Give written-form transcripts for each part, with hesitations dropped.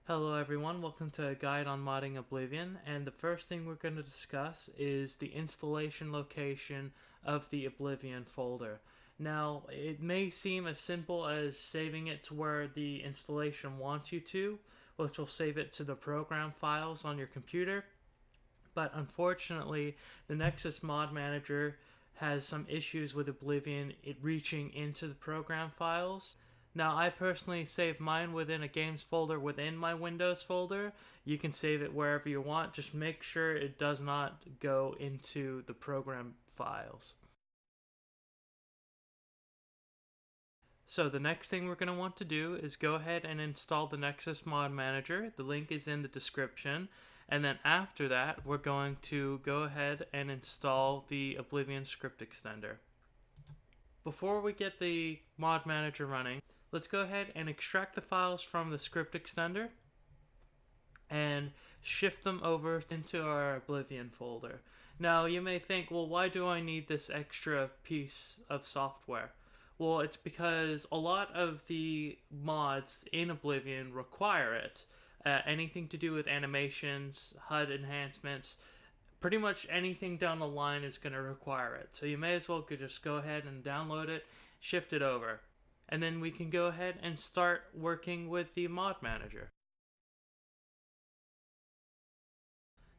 Hello everyone, welcome to a guide on modding Oblivion, and the first thing we're going to discuss is the installation location of the Oblivion folder. Now, it may seem as simple as saving it to where the installation wants you to, which will save it to the program files on your computer, but unfortunately, the Nexus Mod Manager has some issues with Oblivion reaching into the program files. Now, I personally save mine within a games folder within my Windows folder. You can save it wherever you want, just make sure it does not go into the program files. So the next thing we're going to want to do is go ahead and install the Nexus Mod Manager. The link is in the description. And then after that, we're going to go ahead and install the Oblivion script extender. Before we get the Mod Manager running, let's go ahead and extract the files from the script extender and shift them over into our Oblivion folder. Now you may think, well, why do I need this extra piece of software? Well, it's because a lot of the mods in Oblivion require it. Anything to do with animations, HUD enhancements, pretty much anything down the line is going to require it. So you may as well just go ahead and download it, shift it over. And then we can go ahead and start working with the Mod Manager.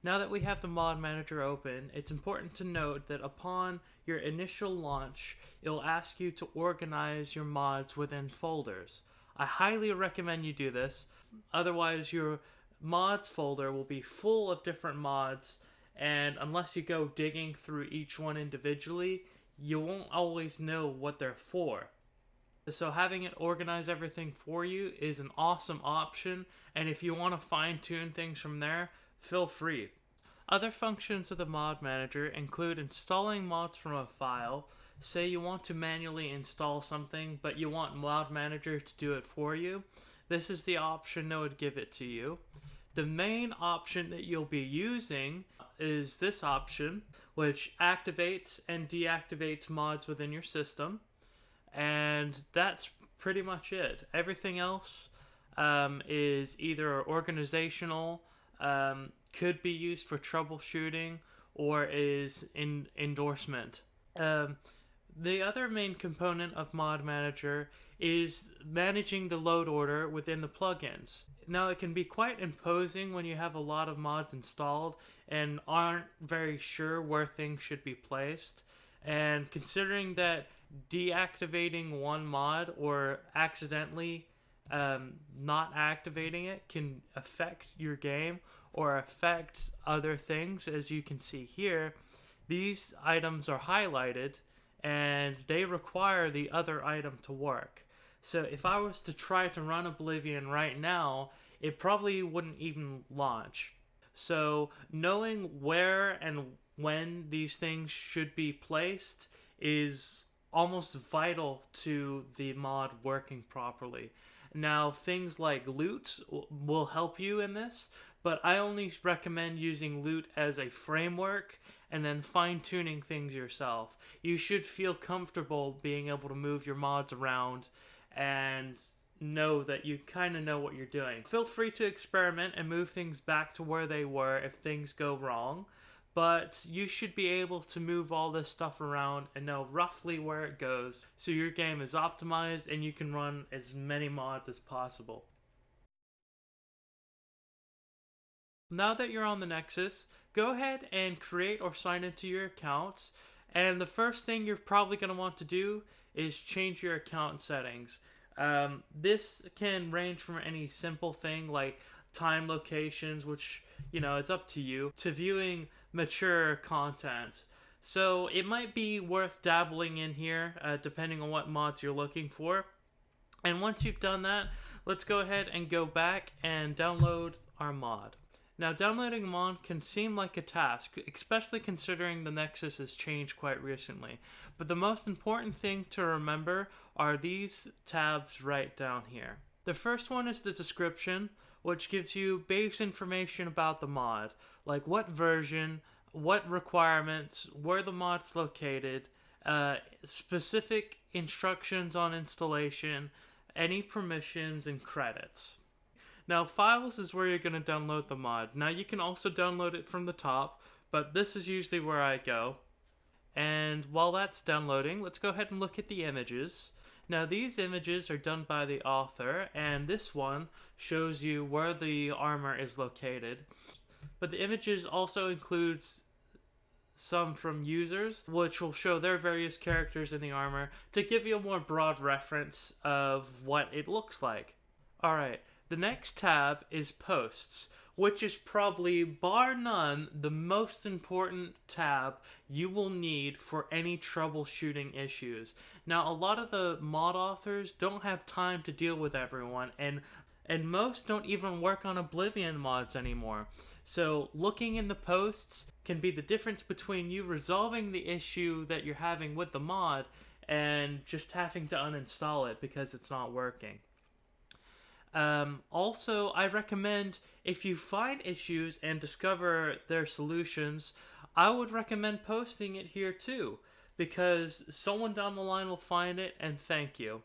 Now that we have the Mod Manager open, it's important to note that upon your initial launch, it'll ask you to organize your mods within folders. I highly recommend you do this, otherwise your mods folder will be full of different mods, and unless you go digging through each one individually, you won't always know what they're for. So having it organize everything for you is an awesome option, and if you want to fine-tune things from there, feel free. Other functions of the Mod Manager include installing mods from a file. Say you want to manually install something, but you want Mod Manager to do it for you. This is the option that would give it to you. The main option that you'll be using is this option, which activates and deactivates mods within your system. And that's pretty much it. Everything else is either organizational, could be used for troubleshooting, or is endorsement. The other main component of Mod Manager is managing the load order within the plugins. Now, it can be quite imposing when you have a lot of mods installed and aren't very sure where things should be placed. And considering that deactivating one mod or accidentally not activating it can affect your game or affect other things, as you can see here, these items are highlighted and they require the other item to work. So if I was to try to run Oblivion right now, it probably wouldn't even launch. So knowing where and when these things should be placed is almost vital to the mod working properly. Now, things like loot will help you in this, but I only recommend using loot as a framework and then fine-tuning things yourself. You should feel comfortable being able to move your mods around and know that you kind of know what you're doing. Feel free to experiment and move things back to where they were if things go wrong, but you should be able to move all this stuff around and know roughly where it goes so your game is optimized and you can run as many mods as possible. Now that you're on the Nexus, go ahead and create or sign into your accounts, and the first thing you're probably going to want to do is change your account settings. This can range from any simple thing like time locations, which, you know, it's up to you, to viewing mature content. So it might be worth dabbling in here, depending on what mods you're looking for. And once you've done that, let's go ahead and go back and download our mod. Now, downloading a mod can seem like a task, especially considering the Nexus has changed quite recently. But the most important thing to remember are these tabs right down here. The first one is the description, which gives you base information about the mod, like what version, what requirements, where the mod's located, specific instructions on installation, any permissions, and credits. Now, files is where you're going to download the mod. Now, you can also download it from the top, but this is usually where I go. And while that's downloading, let's go ahead and look at the images. Now, these images are done by the author, and this one shows you where the armor is located. But the images also includes some from users, which will show their various characters in the armor to give you a more broad reference of what it looks like. Alright, the next tab is posts, which is probably, bar none, the most important tab you will need for any troubleshooting issues. Now, a lot of the mod authors don't have time to deal with everyone, and most don't even work on Oblivion mods anymore. So looking in the posts can be the difference between you resolving the issue that you're having with the mod and just having to uninstall it because it's not working. Also, I recommend, if you find issues and discover their solutions, I would recommend posting it here too, because someone down the line will find it and thank you.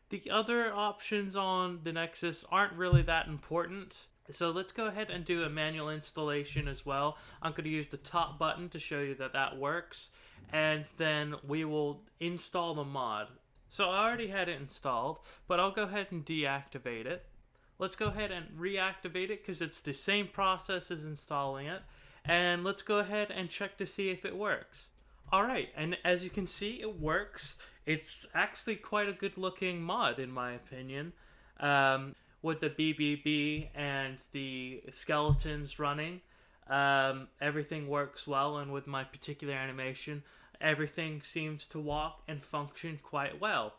The other options on the Nexus aren't really that important, so let's go ahead and do a manual installation as well. I'm going to use the top button to show you that that works, and then we will install the mod. So I already had it installed, but I'll go ahead and deactivate it. Let's go ahead and reactivate it because it's the same process as installing it, and let's go ahead and check to see if it works. Alright, and as you can see, it works. It's actually quite a good looking mod in my opinion. With the BBB and the skeletons running, everything works well, and with my particular animation, everything seems to walk and function quite well.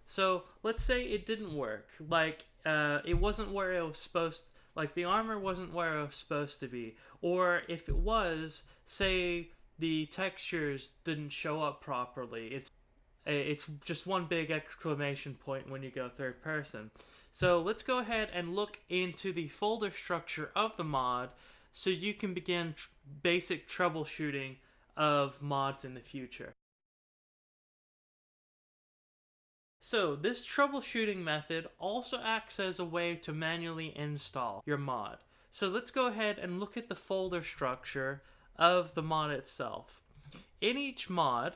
So let's say it didn't work, like it wasn't where it was supposed, like the armor wasn't where it was supposed to be, or if it was, say the textures didn't show up properly. It's just one big exclamation point when you go third person. So let's go ahead and look into the folder structure of the mod so you can begin basic troubleshooting of mods in the future. So this troubleshooting method also acts as a way to manually install your mod. So let's go ahead and look at the folder structure of the mod itself. In each mod,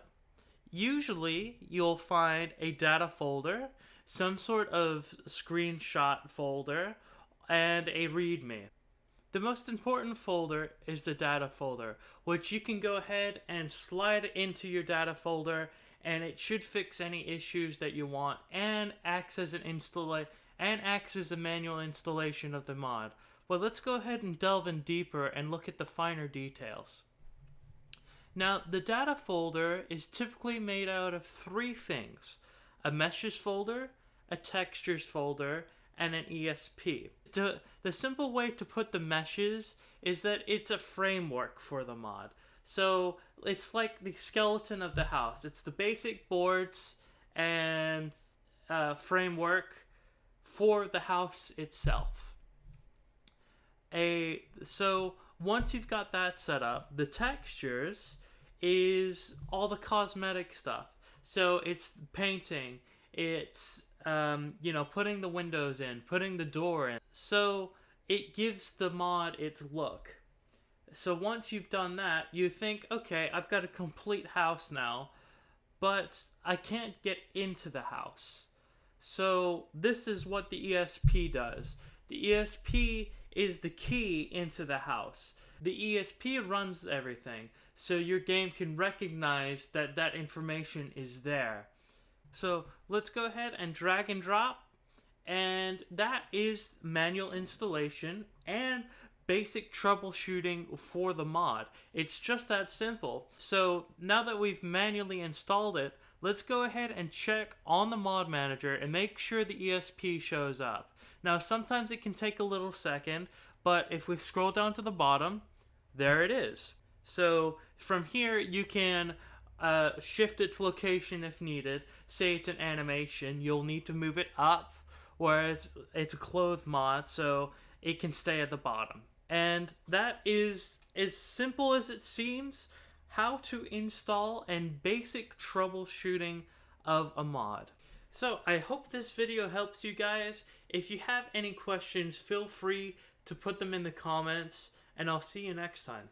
usually you'll find a data folder, some sort of screenshot folder, and a readme. The most important folder is the data folder, which you can go ahead and slide into your data folder, and it should fix any issues that you want and acts as a manual installation of the mod. Well, let's go ahead and delve in deeper and look at the finer details. Now, the data folder is typically made out of three things: a meshes folder, a textures folder, and an ESP. The simple way to put the meshes is that it's a framework for the mod. So it's like the skeleton of the house. It's the basic boards and framework for the house itself. So once you've got that set up, the textures is all the cosmetic stuff. So it's painting, it's putting the windows in, putting the door in. So it gives the mod its look. So once you've done that, you think, okay, I've got a complete house now, but I can't get into the house. So this is what the ESP does. The ESP is the key into the house. The ESP runs everything, so your game can recognize that that information is there. So let's go ahead and drag and drop, and that is manual installation and basic troubleshooting for the mod. It's just that simple. So now that we've manually installed it, let's go ahead and check on the mod manager and make sure the ESP shows up. Now sometimes it can take a little second, but if we scroll down to the bottom, there it is. So from here you can shift its location if needed. Say it's an animation, you'll need to move it up, whereas it's a clothes mod, so it can stay at the bottom. And that is, as simple as it seems, how to install and basic troubleshooting of a mod. So I hope this video helps you guys. If you have any questions, feel free to put them in the comments, and I'll see you next time.